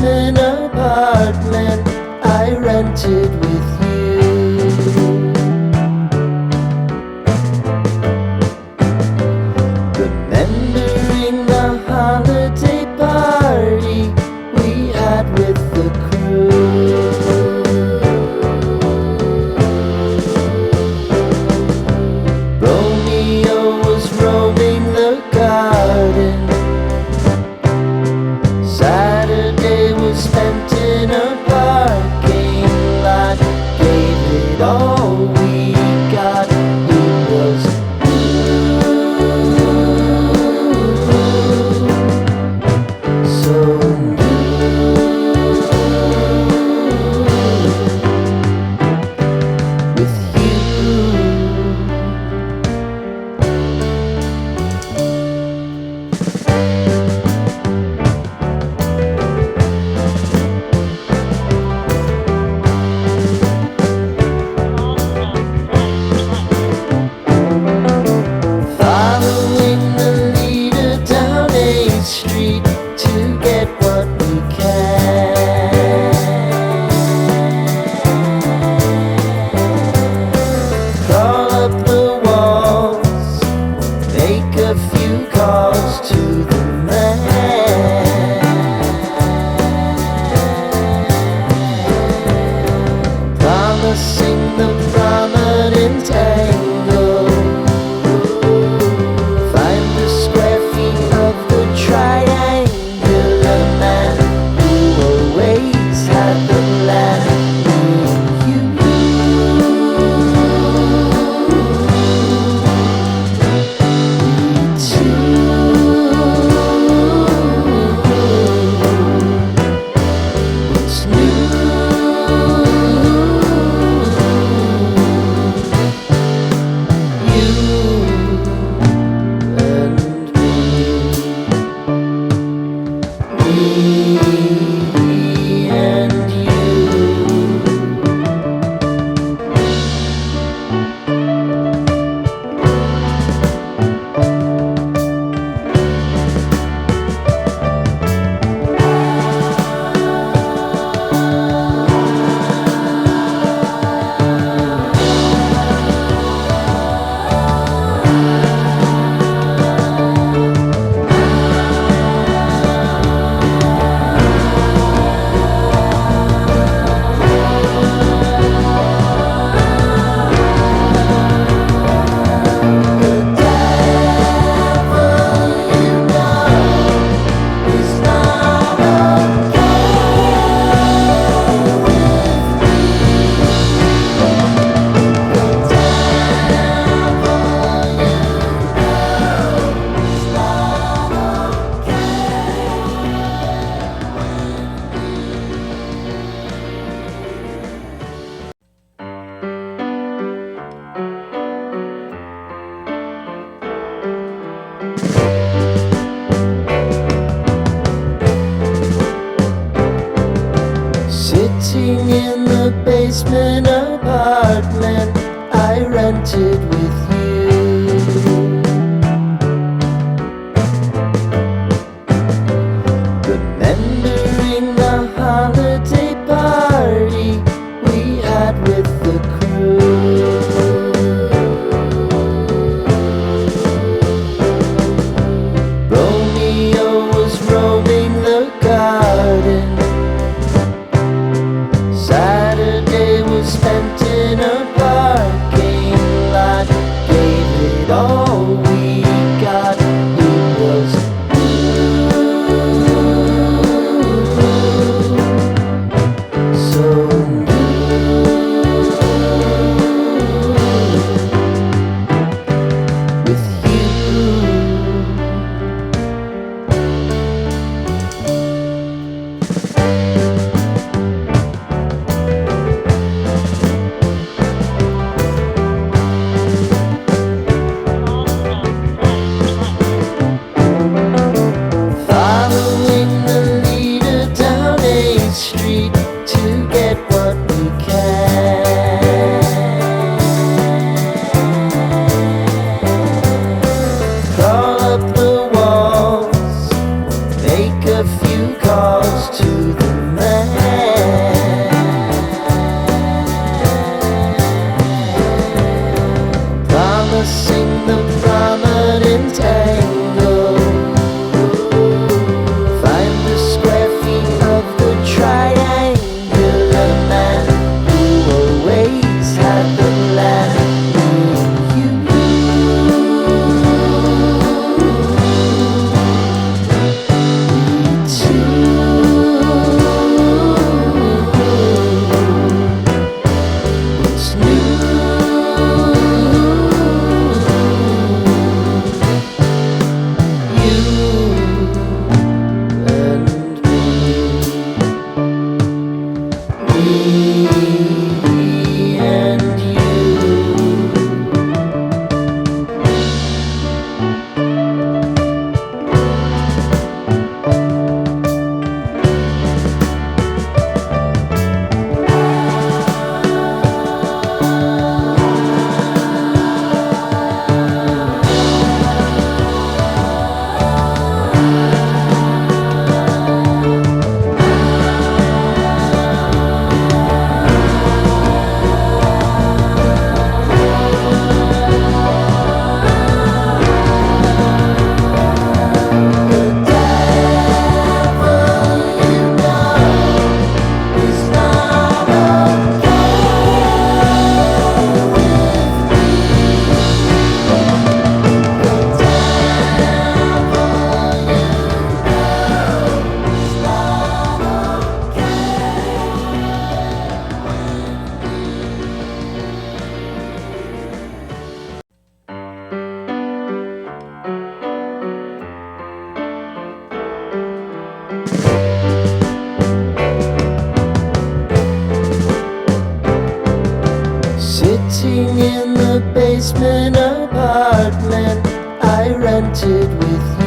basement apartment I rented with you. Remembering the holiday party we had with the crew. Romeo was roaming the garden. Saturday was spent in a parking lot. Gave it all we got. It was so with you. Following the leader down 8th Street to get what we can. Crawl up the walls, make a few calls to the man. Promising the prominent angle. Find the square feet of the triangular man who always had the plan. You what's new? Me and you. Sitting in the basement apartment I rented with you. Remembering the holiday party we had with the crew. Romeo was roaming the garden. Saturday was spent in a parking lot. Gave it all we got. It was so with you. a few calls to the and you. Sitting in the basement apartment I rented with you.